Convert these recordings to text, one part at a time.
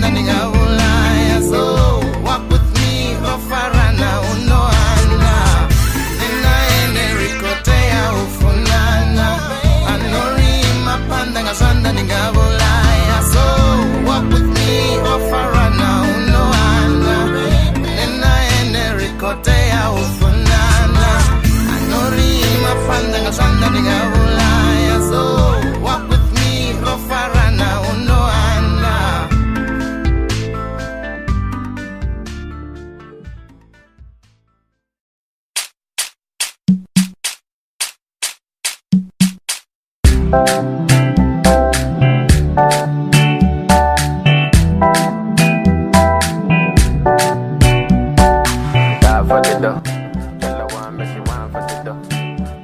sanda ningabulaya. So walk with me ofarana unoana. Nina ene rikote ya ufunana. Anori mapanda ngasanda ningabulaya. So walk with me ofarana unoana. Nina ene rikote ya ufunana. Anori mapanda ngasanda ningabulaya. So walk with me ofarana unoana.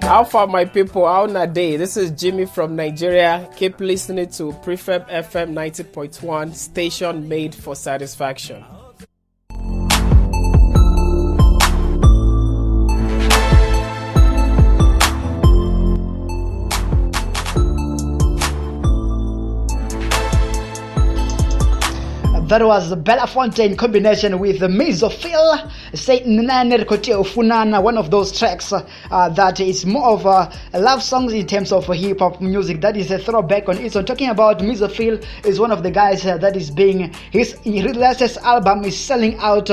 How far, my people? How na day? This is Jimmy from Nigeria. Keep listening to Prefab FM 90.1, station made for satisfaction. That was Belafonte in combination with Mesophil, Satan Nane Kote Funana, one of those tracks that is more of a love songs in terms of hip hop music. That is a throwback on it. So talking about Mesophil is one of the guys that is being his latest album is selling out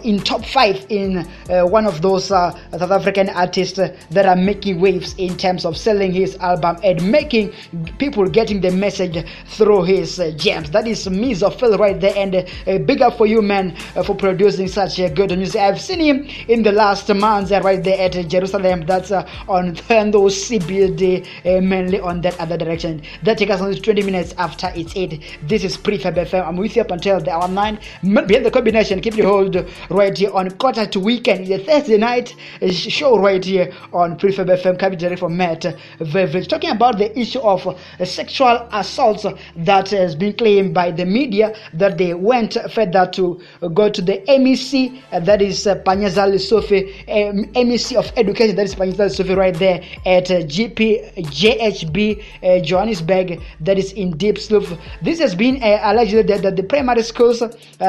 in top 5 in one of those South African artists that are making waves in terms of selling his album and making people getting the message through his jams. That is Mesophil right there, and big up for you, man, for producing such good music. I've seen him in the last months right there at Jerusalem. That's on Thando CBD, mainly on that other direction. That takes us on 20 minutes after it's 8. This is Prefab FM. I'm with you up until the hour 9. Behind the combination, keep your hold right here on Quarter to Weekend. It's a Thursday night show right here on Prefab FM, coming direct from Matt Vervich, talking about the issue of sexual assaults that has been claimed by the media that they went further to go to the MEC, that is Panyazali Sophie, MEC of Education, that is Panyazali Sophie right there at JHB Johannesburg, that is in Deep Slough. This has been alleged that the primary schools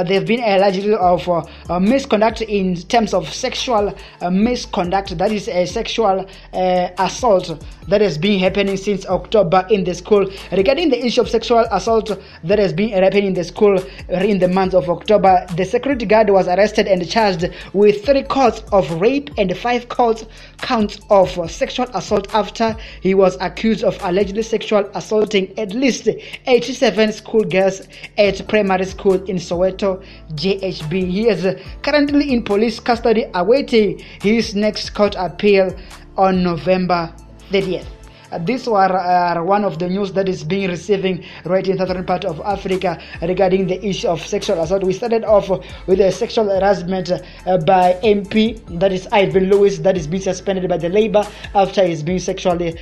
they've been alleged of misconduct in terms of sexual misconduct, that is a sexual assault that has been happening since October in the school. Regarding the issue of sexual assault that has been happening in the school in the month of October, the security guard was arrested and charged with 3 counts of rape and 5 counts of sexual assault after he was accused of allegedly sexual assaulting at least 87 schoolgirls at primary school in Soweto, JHB. He is currently in police custody awaiting his next court appeal on November 30th. These were one of the news that is being receiving right in the southern part of Africa regarding the issue of sexual assault. We started off with a sexual harassment by MP, that is Ivan Lewis, that is being suspended by the Labour after he's been sexually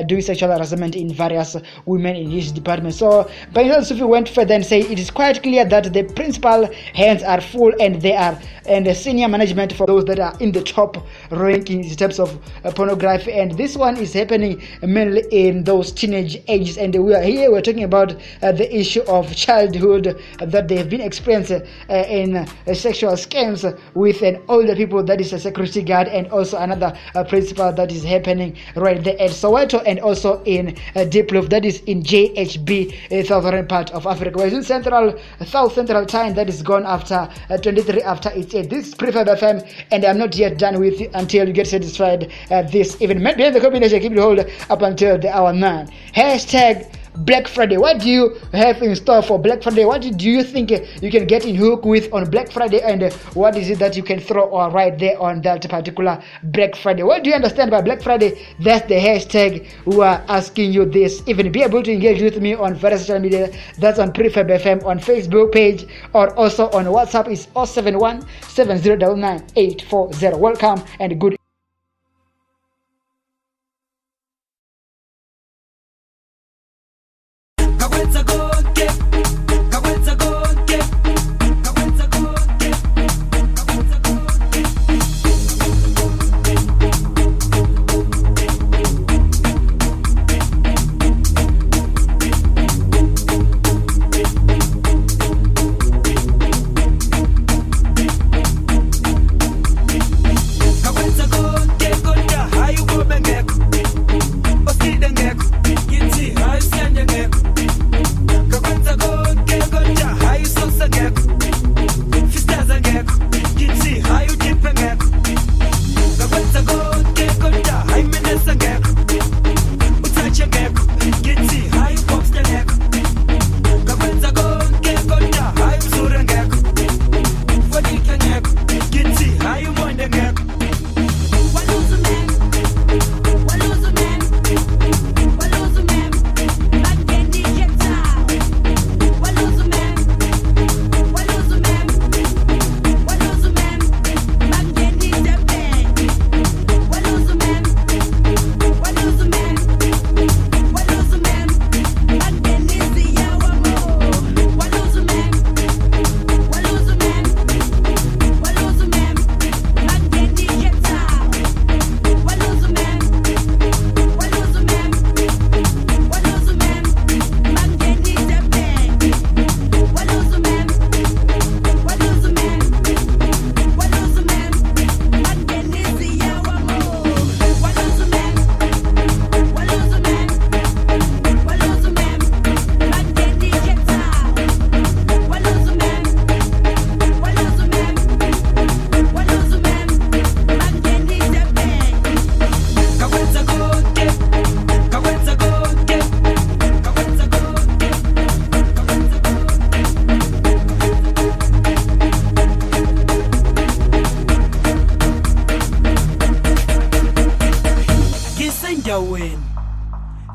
doing sexual harassment in various women in his department. So Panyazali Sophie went further and said it is quite clear that the principal hands are full and the senior management for those that are in the top rankings in terms of pornography, and this one is happening mainly in those teenage ages. And we're talking about the issue of childhood that they've been experiencing in sexual scams with an older people, that is a security guard, and also another principal that is happening right there at Soweto and also in Diplof, that is in JHB, southern part of Africa. We're in South Central time, that is gone after 23 after it's 8. This is Prefab FM, and I'm not yet done with you until you get satisfied this evening. Behind the combination, keep it hold up until the hour 9. Hashtag Black Friday. What do you have in store for Black Friday? What do you think you can get in hook with on Black Friday, and what is it that you can throw right there on that particular Black Friday? What do you understand by Black Friday? That's the hashtag we are asking you this evening. Be able to engage with me on various social media. That's on Prefab FM on Facebook page, or also on WhatsApp. It's 071 7099 840. Welcome and good.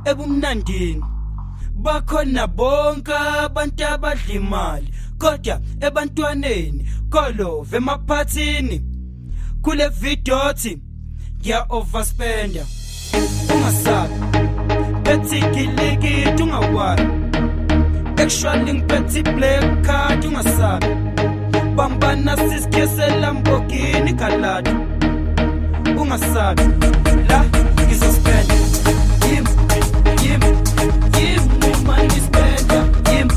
ebumnandini bakhona bonke abantu abadla imali kodwa ebantwaneni kolove emaphathini kule vidothi ngiya overspender ungasabi bethi kiliki ungawari actually ngibethi black card ungasabi bambana sisikese Lamborghini Gallardo ungasabi la ngizospenda yim more money spender yim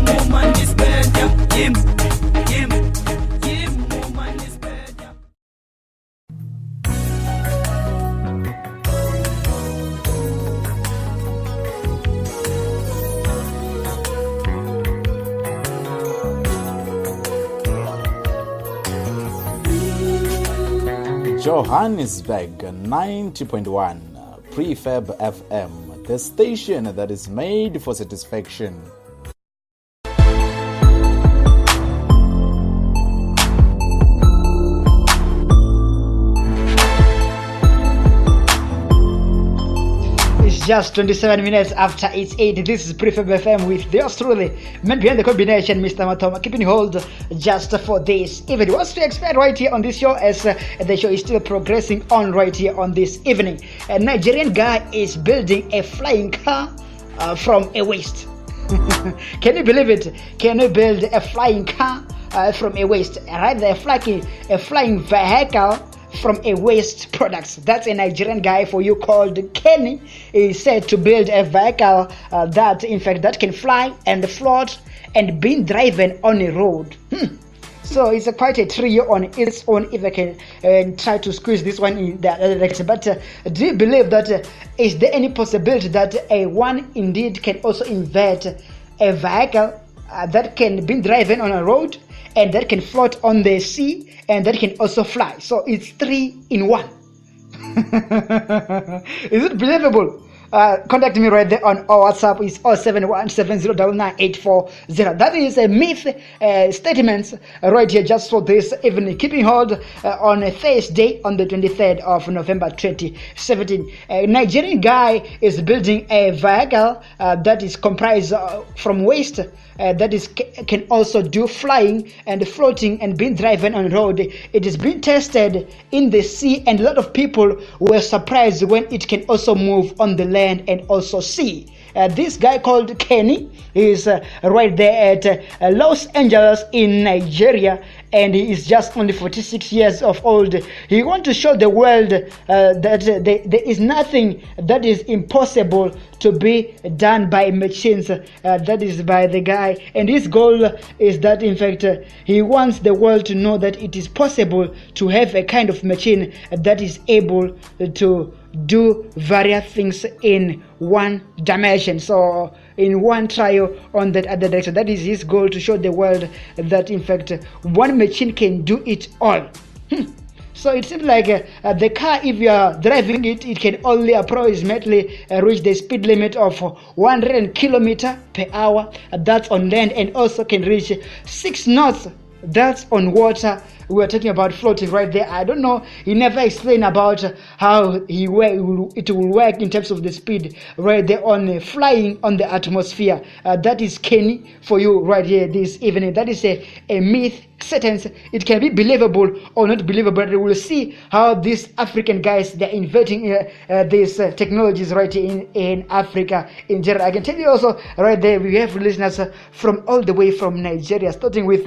more money spender yim more money spender. Johannesburg 90.1 Prefab FM, the station that is made for satisfaction. Just 27 minutes after it's 8. This is Prefab FM with the truly man behind the combination, Mr. Matoma, keeping hold just for this evening. What's to expect right here on this show as the show is still progressing on right here on this evening. A Nigerian guy is building a flying car from a waste. Can you believe it? Can you build a flying car from a waste? Right there, a flying vehicle from a waste products. That's a Nigerian guy for you called Kenny. Is said to build a vehicle that in fact that can fly and float and being driven on a road. So it's quite a trio on its own if I can try to squeeze this one in the other direction. But do you believe that is there any possibility that one indeed can also invent a vehicle that can be driven on a road and that can float on the sea and that can also fly? So it's 3 in 1. Is it believable? Contact me right there on our WhatsApp is 07170999840. That is a myth statement right here just for this evening. Keeping hold on a Thursday on the 23rd of November 2017. A Nigerian guy is building a vehicle that is comprised from waste that is can also do flying and floating and being driven on road. It is being tested in the sea, and a lot of people were surprised when it can also move on the land and also sea. This guy called Kenny is right there at Los Angeles in Nigeria, and he is just only 46 years of old. He wants to show the world that there is nothing that is impossible to be done by machines. That is by the guy, and his goal is that in fact he wants the world to know that it is possible to have a kind of machine that is able to do various things in one dimension, so in one trial on that other direction. That is his goal, to show the world that in fact one machine can do it all. So it seems like the car, if you are driving it, it can only approximately reach the speed limit of 100 km per hour. That's on land, and also can reach 6 knots. That's on water. We are talking about floating right there. I don't know. He never explained about how it will work in terms of the speed right there on flying on the atmosphere. That is Kenny for you right here this evening. That is a myth sentence. It can be believable or not believable, but we will see how these African guys, they're inventing these technologies right here in Africa in general. I can tell you also right there, we have listeners from all the way from Nigeria, starting with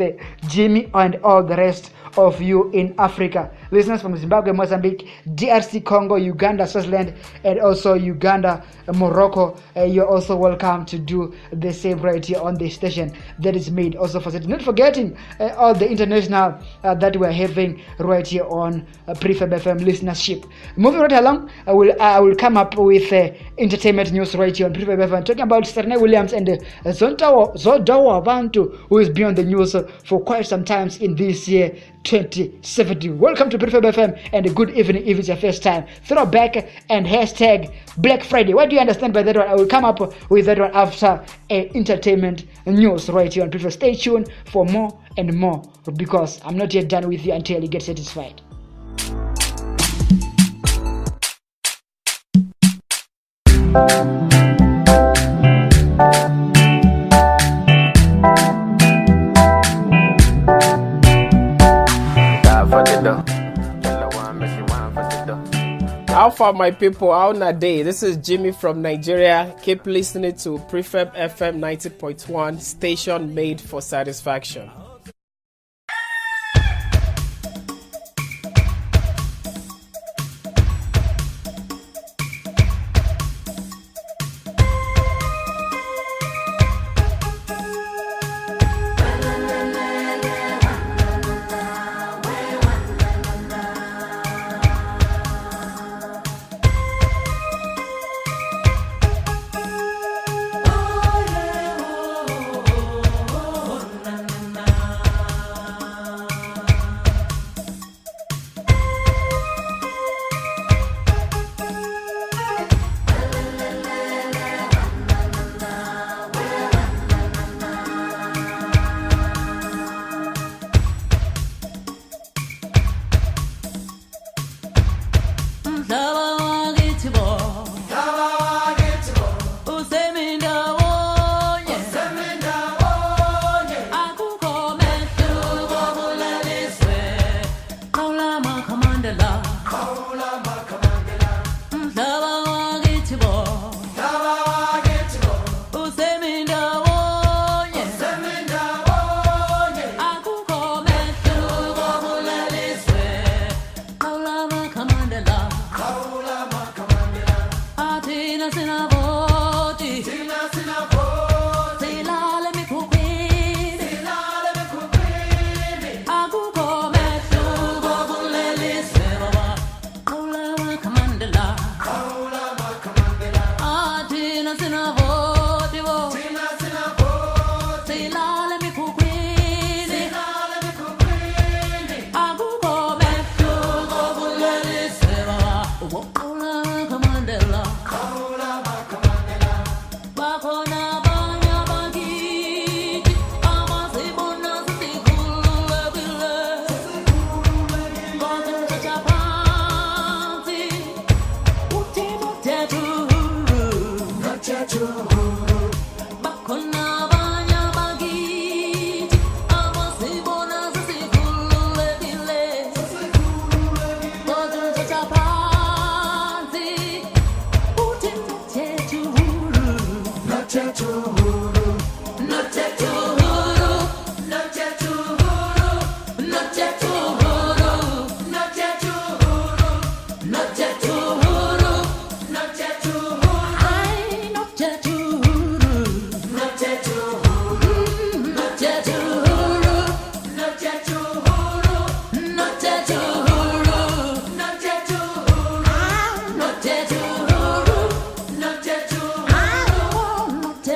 Jimmy and all the rest of you in Africa. Listeners from Zimbabwe, Mozambique, DRC, Congo, Uganda, Swaziland, and also Uganda, Morocco. You're also welcome to do the same right here on the station that is made also for that. Not forgetting all the international that we're having right here on Prefab FM listenership. Moving right along, I will come up with entertainment news right here on Prefab FM, talking about Serena Williams and Zodawa Bantu, who has been on the news for quite some times in this year 2017. Welcome to Prefab FM, and a good evening if it's your first time. Throwback and hashtag Black Friday. What do you understand by that one? I will come up with that one after entertainment news right here on Prefab. Stay tuned for more and more, because I'm not yet done with you until you get satisfied. How far, my people? How na day? This is Jimmy from Nigeria. Keep listening to Prefab FM 90.1, station made for satisfaction.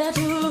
Tattoo.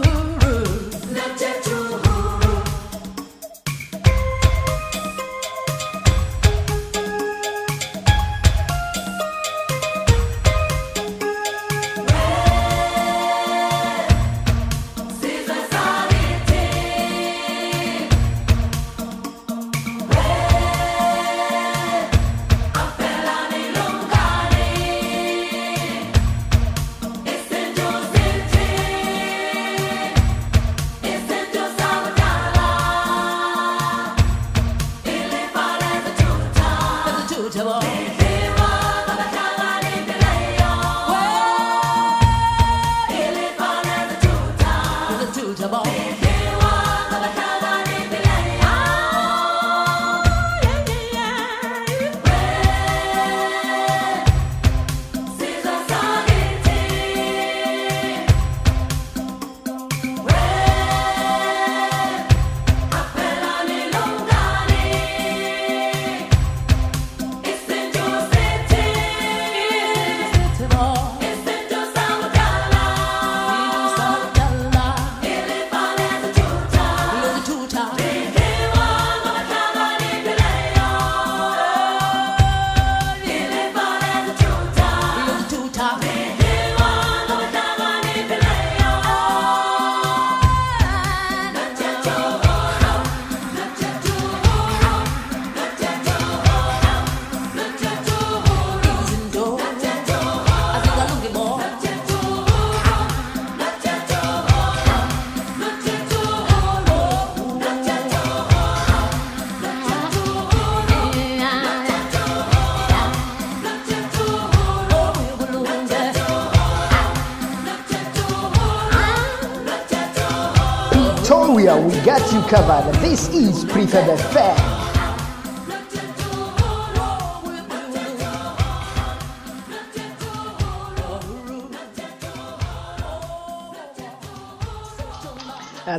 anywhere, we got you covered. This is Prefab FM.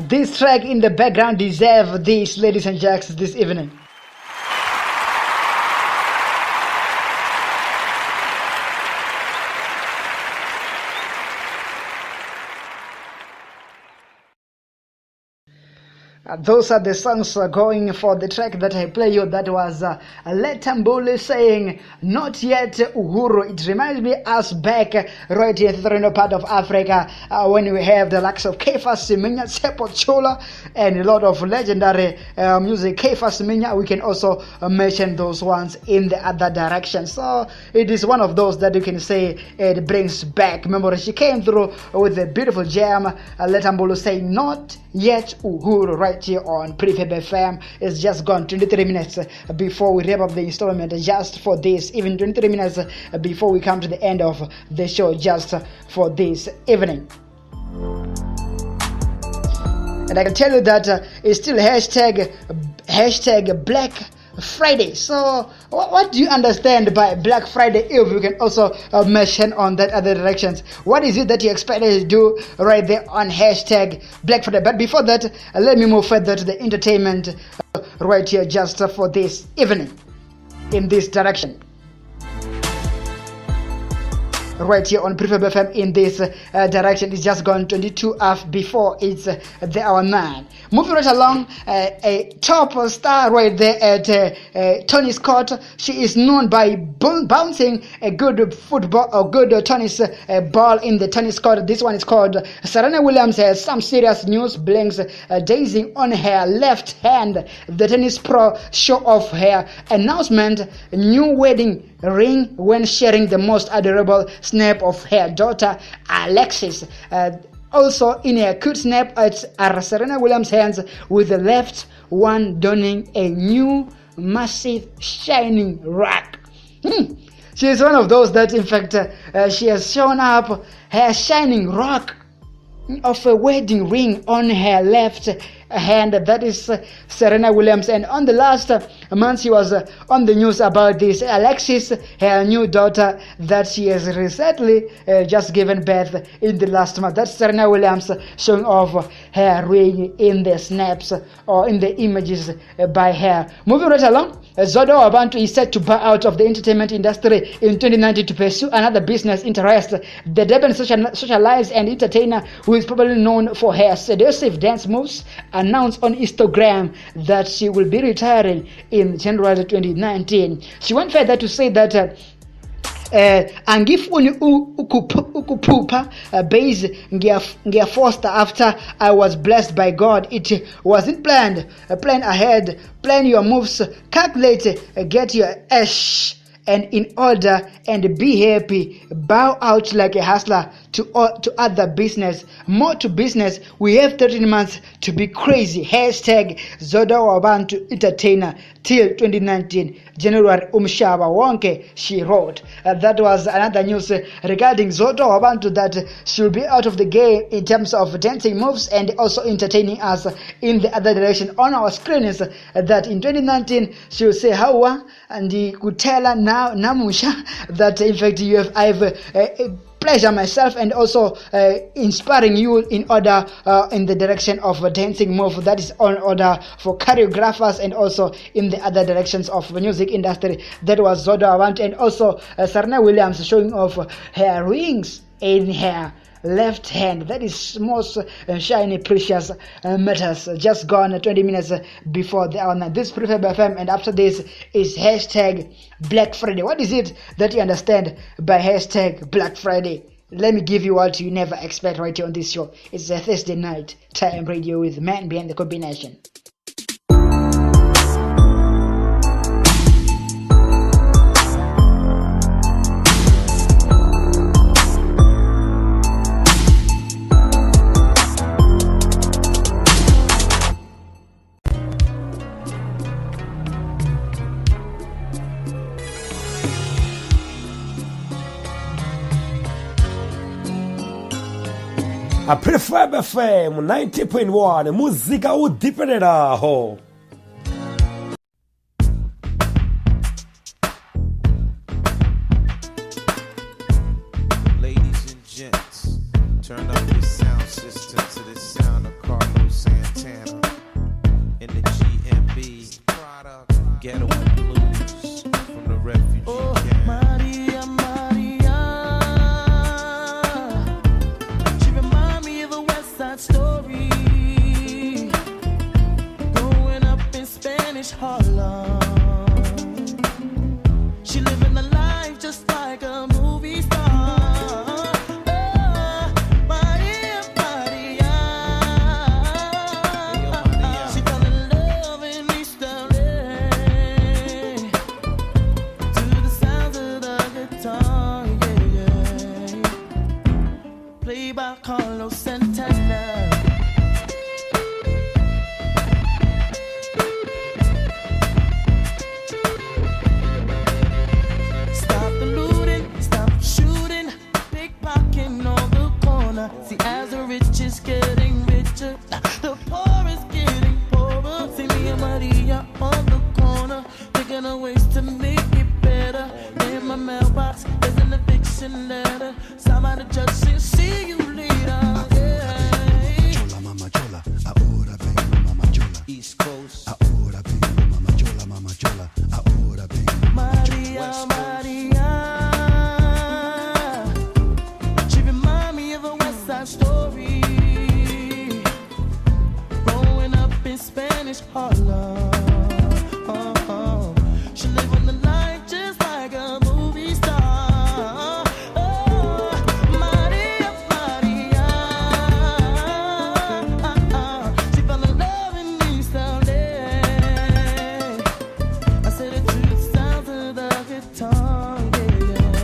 This track in the background deserves this, ladies and gents, this evening. Those are the songs going for the track that I play you. That was Letambule saying, not yet Uhuru. It reminds me us back right here in the part of Africa when we have the likes of Kefa Siminya, Sepo Chola, and a lot of legendary music. Kefa Siminya, we can also mention those ones in the other direction. So it is one of those that you can say it brings back memories. She came through with a beautiful jam. Letambule saying, not yet Uhuru, right here on Prefab FM. It's just gone 23 minutes before we wrap up the installment just for this, even 23 minutes before we come to the end of the show just for this evening. And I can tell you that it's still hashtag Black Friday. So what do you understand by Black Friday? If you can also mention on that other directions, what is it that you expected to do right there on hashtag Black Friday? But before that, let me move further to the entertainment right here just for this evening in this direction. Right here on Prefab FM in this direction. It's just gone 22 hours before it's the hour 9. Moving right along, a top star right there at Tony Scott. She is known by bouncing a good football or good tennis ball in the Tony Scott. This one is called Serena Williams has some serious news blinks daisy on her left hand. The tennis pro show off her announcement new wedding ring when sharing the most adorable snap of her daughter Alexis. Also in a cute snap at Serena Williams' hands with the left one donning a new massive shining rack. She is one of those that in fact she has shown up her shining rock of a wedding ring on her left hand. That is Serena Williams. And on the last month she was on the news about this Alexis, her new daughter that she has recently just given birth in the last month. That's Serena Williams showing off her ring in the snaps or in the images by her. Moving right along, Zodo Abantu is set to bow out of the entertainment industry in 2019 to pursue another business interest. The Durban socialite and entertainer, who is probably known for her seductive dance moves, announced on Instagram that she will be retiring in January 2019. She went further to say that angifuni ukuphupha base ngiyafoster after I was blessed by God. It wasn't planned. Plan ahead, plan your moves, calculate, get your ash and in order and be happy. Bow out like a hustler to other business, more to business. We have 13 months to be crazy. Hashtag Zoda Wabantu entertainer till 2019 January umshaba wonke, she wrote. That was another news regarding Zoda Wabantu, that she'll be out of the game in terms of dancing moves and also entertaining us in the other direction. On our screen is that in 2019 she'll say hawa and could tell her now namusha that in fact I've pleasure myself and also inspiring you in order in the direction of a dancing move that is on order for choreographers and also in the other directions of the music industry. That was Zoda Abantu. And also Serena Williams showing off her rings in her left hand. That is most shiny precious metals. Just gone 20 minutes before the hour. This Prefab FM, and after this is hashtag Black Friday. What is it that you understand by hashtag Black Friday? Let me give you what you never expect right here on this show. It's a Thursday night time radio with Man Behind the Combination. a Prefab FM 90.1 muzika udipeleraho. Ladies and gents, turn up your sound system to the sound of Carlos Santana in the GMB Ghetto and Blues from the refugee camp. Maria, Maria, she remind me of a West Side Story, growing up in Spanish Harlem. She living the life just like a movie star. Maria, Maria, she fell in love in East LA to the sounds of the guitar, yeah, yeah. Played by Carlos Santana. Stop the looting, stop shooting, pickpocketing on the corner. See, as the rich is getting richer, the poor is getting poorer. See me and Maria on the corner, thinking of ways to make it better. In my mailbox, there's an eviction letter. Somebody judge says, see you later. Yeah. Chola, mama chola, ahora vengo, mama chola. East Coast, Ahora vengo, mama chola, mama chola. Ahora vengo, mama chola. Maria, Maria, she remind me of a West Side Story, growing up in Spanish Harlem. She living the life just like a movie star. Maria, Maria, she fell in love in East LA. I said it to the sounds of the guitar, yeah.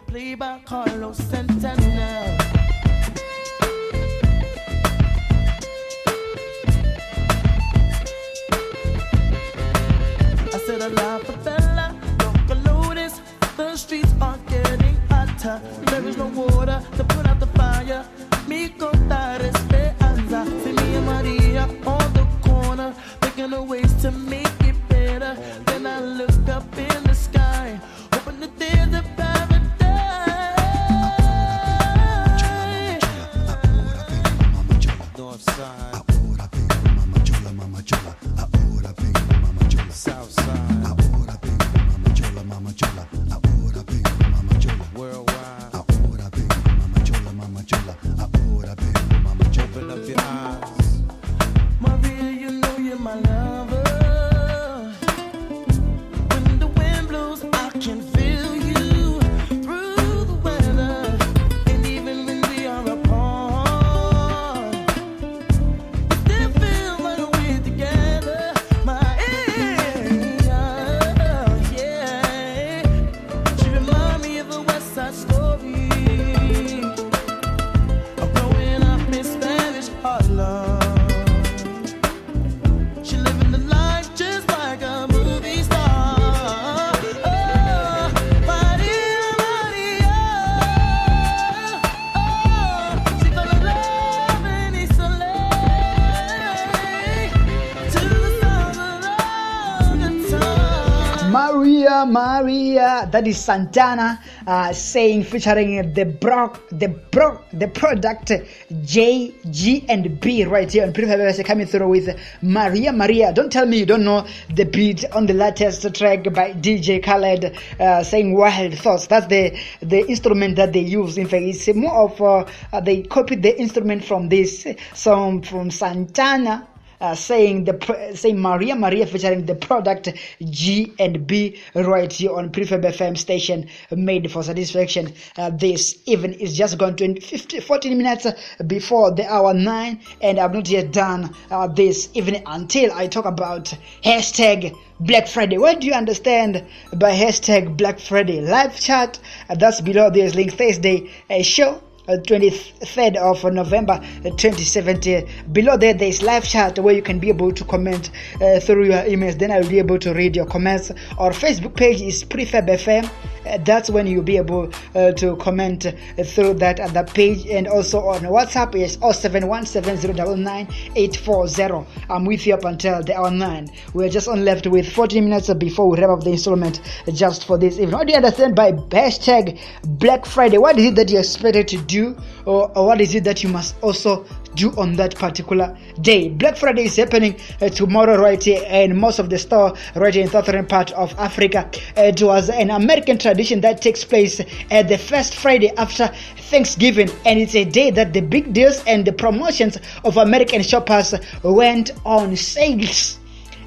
Played by Carlos Santana. I said a la favela, local lotus. The streets are getting hotter. There is no water to put out the fire. Mi contar esperanza. See me and Maria on the corner, thinking of ways to make it better. Then I look up in the sky, hoping that there's a paradise. Ahora vengo, mama chola. North Side, Ahora vengo, mama chola, mama chola. Ahora vengo, mama chola. South Side, Ahora vengo, mama chola, mama chola. Ahora vengo, mama chola. worldwide. Ahora vengo, mama chola, mama chola. Ahora vengo, mama chola. Open up your eyes. Maria, you know you're my lover. When the wind blows, I can feel you through the weather. And even when we are apart, it still feels like we're together. Yeah. She remind me of a West Side Story, of growing up in Spanish Harlem. She living the life just like a movie star. Maria, Maria, she fell in love in East LA to the sounds of the guitar. Maria, Maria, that is Santana saying, featuring the product J, G, and B right here on Prefab coming through with Maria, Maria. Don't tell me you don't know the beat on the latest track by DJ Khaled saying Wild Thoughts. That's the instrument that they use. In fact, it's more of they copied the instrument from this song from Santana. Saying Maria, Maria, featuring the product G and B right here on Prefab FM station made for satisfaction. This even is just gone 14 minutes before the hour 9, and I'm not yet done this evening until I talk about hashtag Black Friday. What do you understand by hashtag Black Friday? Live chat, that's below this link. Thursday show 23rd of November 2017. Below there is live chat where you can be able to comment through your emails. Then I will be able to read your comments. Our Facebook page is Prefab FM, that's when you'll be able to comment through that at the page. And also on WhatsApp is 0717099840. I'm with you up until the hour 9. We're just on left with 14 minutes before we wrap up the installment just for this evening. What do you understand by hashtag Black Friday? What is it that you're expected to do, or what is it that you must also do on that particular day? Black Friday is happening tomorrow right here in most of the store right here in southern part of Africa. It was an American tradition that takes place at the first Friday after Thanksgiving, and it's a day that the big deals and the promotions of American shoppers went on sales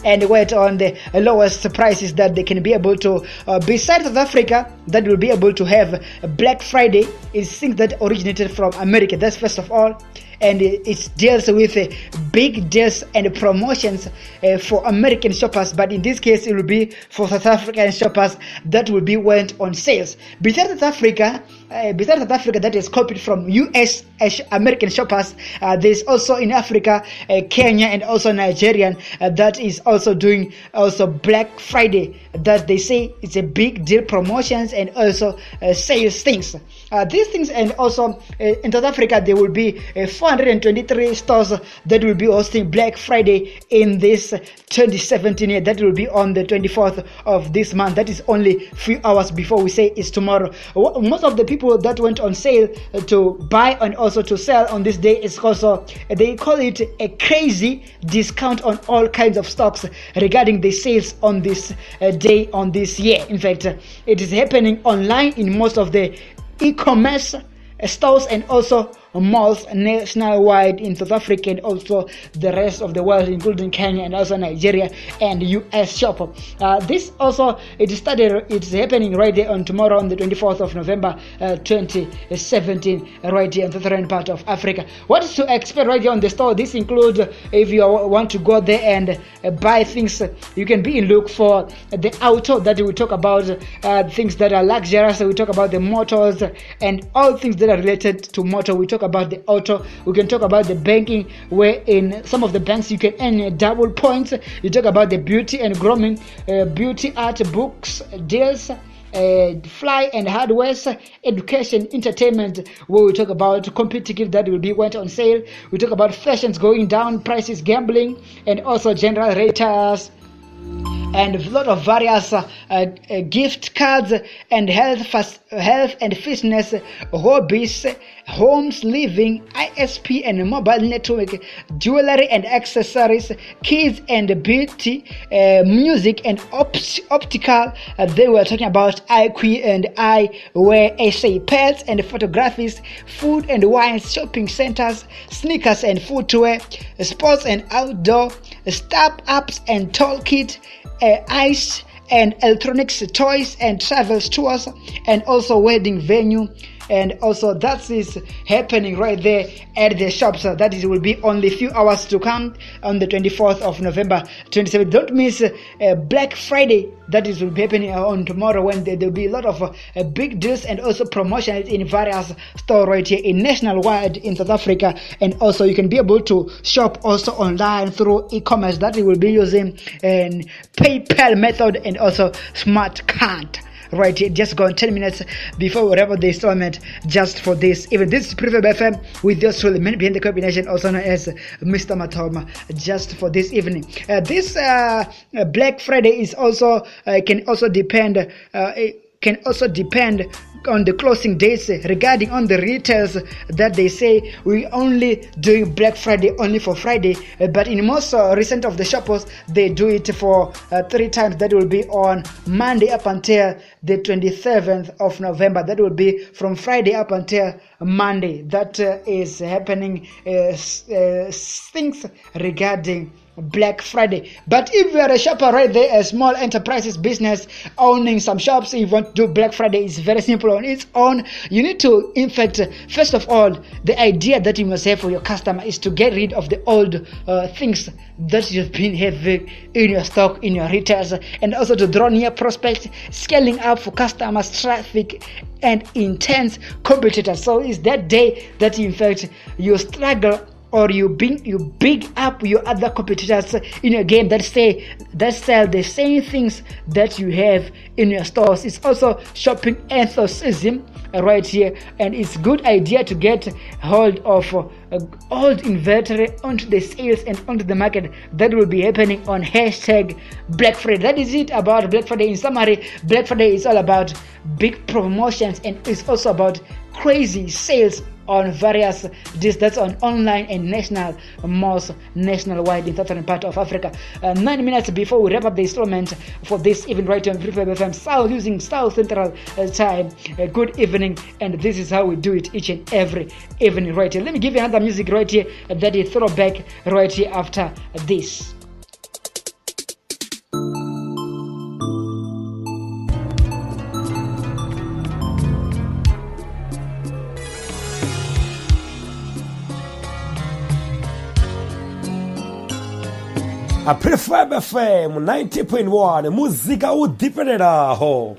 and went on the lowest prices that they can be able to. Besides South Africa, that will be able to have Black Friday is things that originated from America. That's first of all. And it deals with big deals and promotions for American shoppers, but in this case it will be for South African shoppers that will be went on sales. Besides South Africa, that is copied from US American shoppers, there's also in Africa Kenya and also Nigerian that is also doing also Black Friday, that they say it's a big deal promotions and also sales things. These things, and also in South Africa there will be 423 stores that will be hosting Black Friday in this 2017 year. That will be on the 24th of this month. That is only few hours before we say it's tomorrow. Most of the people that went on sale to buy and also to sell on this day is also, they call it a crazy discount on all kinds of stocks regarding the sales on this day, on this year. In fact, it is happening online in most of the e-commerce stores and also malls nationwide in South Africa and also the rest of the world, including Kenya and also Nigeria and US shop. This also, it's happening right there on tomorrow on the 24th of November 2017 right here in the southern part of Africa. What is to expect right here on the store? This includes, if you want to go there and buy things, you can be in look for the auto that we talk about, things that are luxurious. We talk about the motors and all things that are related to motor. We talk about the auto. We can talk about the banking, where in some of the banks you can earn double points. You talk about the beauty and grooming, beauty, art, books, deals, fly and hardware, education, entertainment, where we talk about complete ticket that will be went on sale. We talk about fashions going down, prices, gambling, and also general rates, and a lot of various gift cards and health and fitness, hobbies, homes, living, ISP and mobile network, jewelry and accessories, kids and beauty, music and optical. They were talking about IQ and eyewear, essay, pets and photographies, food and wines, shopping centers, sneakers and footwear, sports and outdoor, startups and toolkit, ice and electronics, toys and travel tours, and also wedding venue. And also that is happening right there at the shops. That is will be only few hours to come on the 24th of November 2017. Don't miss Black Friday. That is will be happening on tomorrow, when there will be a lot of big deals and also promotions in various stores right here in nationwide in South Africa. And also you can be able to shop also online through e-commerce that we will be using and PayPal method and also smart card. Right here, just gone 10 minutes before we wrap up the installment just for this. Even this is Prefab FM with yours truly, man behind the combination, also known as Mr. Matoma, just for this evening. This Black Friday is also can also depend on the closing dates regarding on the retails that they say we only doing Black Friday only for Friday, but in most recent of the shoppers they do it for 3 times. That will be on Monday up until the 27th of November. That will be from Friday up until Monday. That is happening things regarding Black Friday. But if you are a shopper right there, a small enterprises business owning some shops, if you want to do Black Friday, it's very simple on its own. You need to, in fact, first of all, the idea that you must have for your customer is to get rid of the old things that you've been having in your stock, in your retails, and also to draw near prospects, scaling up for customers, traffic, and intense competitors. So it's that day that in fact you struggle or you big up your other competitors in your game that sell the same things that you have in your stores. It's also shopping enthusiasm right here, and it's good idea to get hold of old inventory onto the sales and onto the market that will be happening on hashtag Black Friday. That is it about Black Friday. In summary, Black Friday is all about big promotions, and it's also about crazy sales on various deals. That's on online and national malls nationwide in southern part of Africa. 9 minutes before we wrap up the installment for this evening right here on Prefab FM South using South Central Time. Good evening, and this is how we do it each and every evening right here. Let me give you another music right here that is throwback right here after this. A Prefab FM 90.1 muzika udipeleraho.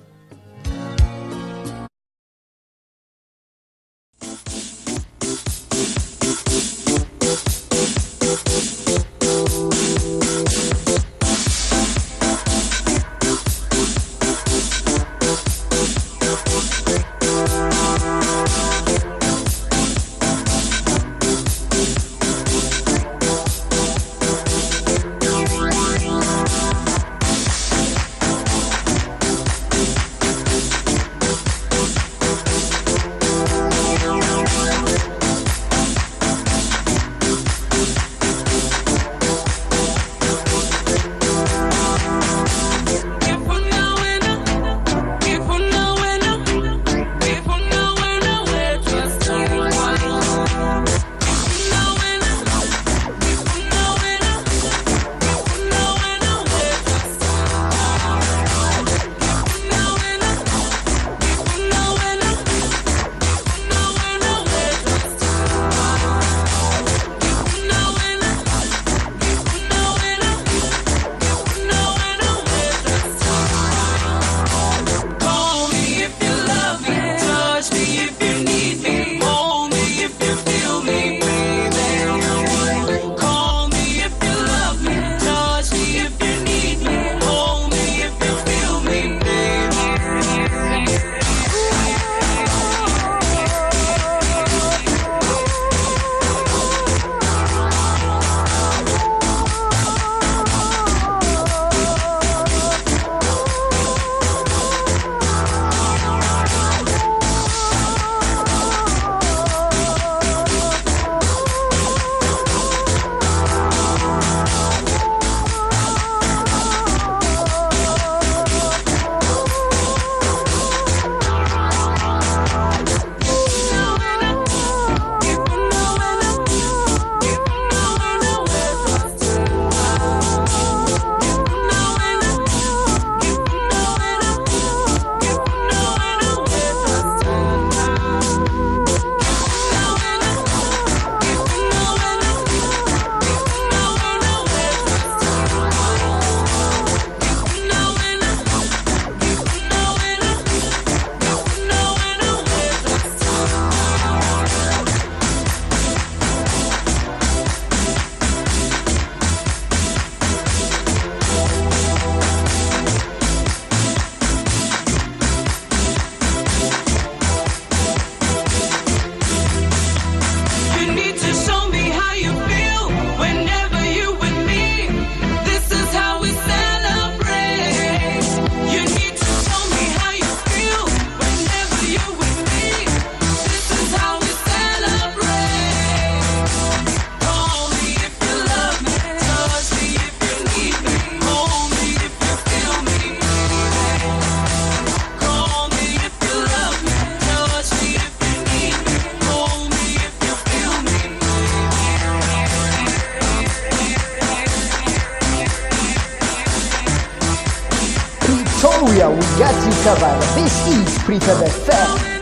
Victoria, we got you covered. This is Prefab FM.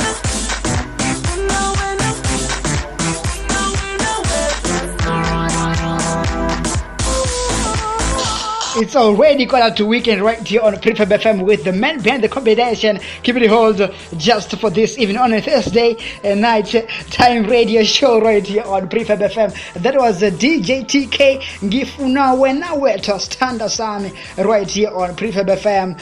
It's already quarter to weekend right here on Prefab FM with the man behind the combination. Keep it hold just for this evening on a Thursday night time radio show right here on Prefab FM. That was DJ TK Ngifuna Wenawe to stand aside right here on Prefab FM.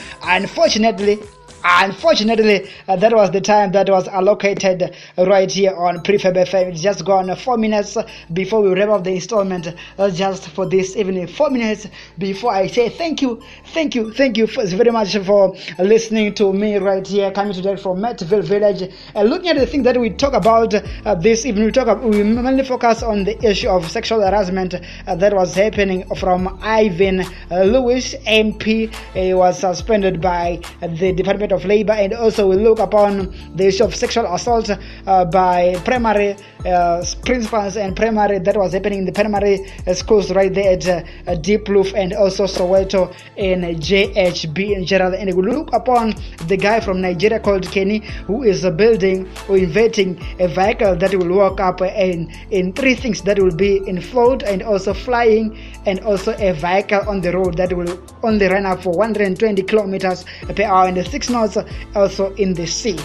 Unfortunately, that was the time that was allocated right here on Prefab FM. It's just gone 4 minutes before we wrap up the installment just for this evening. 4 minutes before I say thank you very much for listening to me right here, coming today from Metville Village. Looking at the thing that we talk about this evening, we mainly focus on the issue of sexual harassment that was happening from Ivan Lewis, MP. He was suspended by the Department of Labor, and also we look upon the issue of sexual assault by primary principals and primary that was happening in the primary schools right there at Deep Roof and also Soweto in JHB in general. And we look upon the guy from Nigeria called Kenny, who is building or inventing a vehicle that will walk up in three things, that will be in float and also flying, and also a vehicle on the road that will only run up for 120 kilometers per hour and 6 knots also in the sea.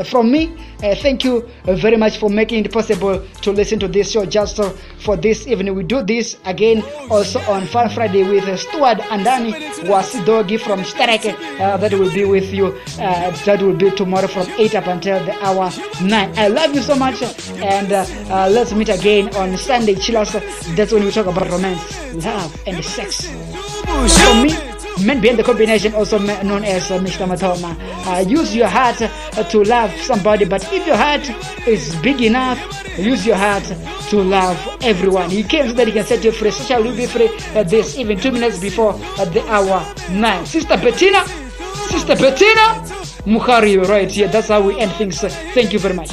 From me, thank you very much for making it possible to listen to this show just for this evening. We do this again also on Fun Friday with Stuart Andani Wasidogi from Stareke. That will be with you. That will be tomorrow from 8 up until the hour 9. I love you so much, and let's meet again on Sunday Chillers. That's when we talk about romance, love, and sex. For me, men behind the combination, also known as Mr. Matoma. Use your heart to love somebody, but if your heart is big enough, use your heart to love everyone. He came so that he can set you free. So shall you be free this even 2 minutes before the hour 9. Sister Bettina, Mukhari, right here. That's how we end things. Thank you very much.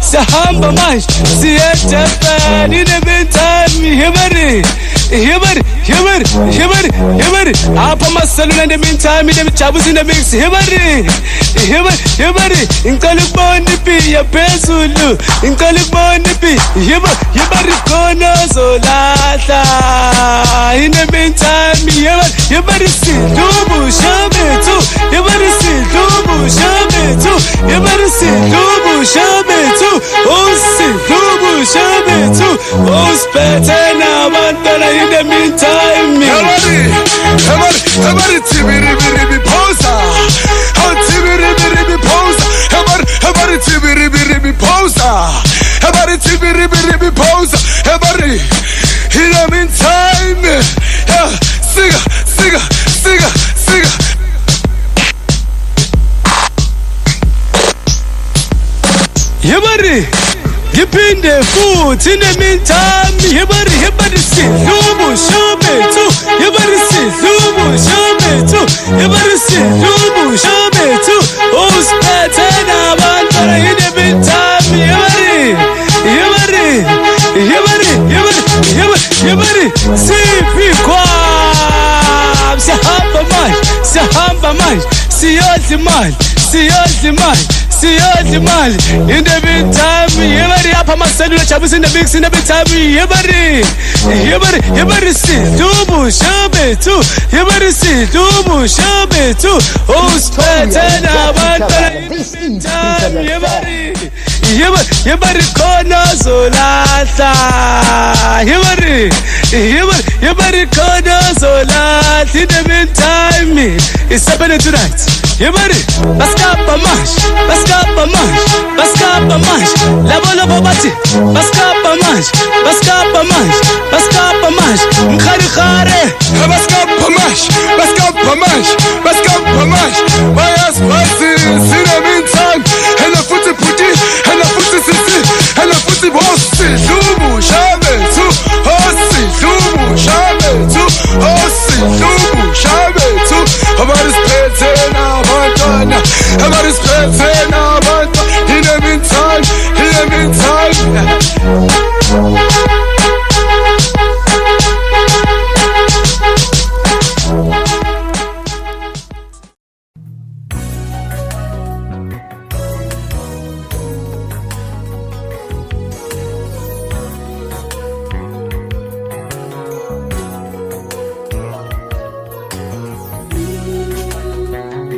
Sahamba manje siyajabana in the meantime hibari apha masalula in the meantime jabusi in the mix hibari ngicela ukubona ipiya phezulu ngicela ukubona ipiya hibari khona zolahla in the meantime hibari sidubu shabetu hibari sidubu shabetu hibari sidubu shabetu usidubu shabetu uspete nabantwana in the meantime hibari tibiri posa tibiri posa hibari tibiri posa hibari tibiri posa hibari in the meantime siga hibari Yipinde futhi in the meantime hibari sidubu shabetu hibari sidubu shabetu hibari sidubu shabetu uspete nabantwana in the meantime hibari sipi kwam sihamba manje siyodla imali in the meantime hibari apha amaselula jabusi in the mix in the meantime hibari sidubu shabetu hibari sidubu shabetu uspete nabantwana hibari khona zolahla hibari khona zolahla in the meantime it's happening tonight hibari baskapa mash labo bathi baskapa mash mkhari baskapa mash bayas in the meantime hela futhi puti hela futhi sisi hela futhi bosi dubu shabetu bosi dubu shabetu bosi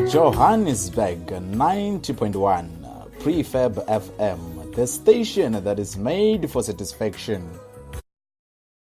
Johannesburg 90.1 Prefab FM, the station that is made for satisfaction.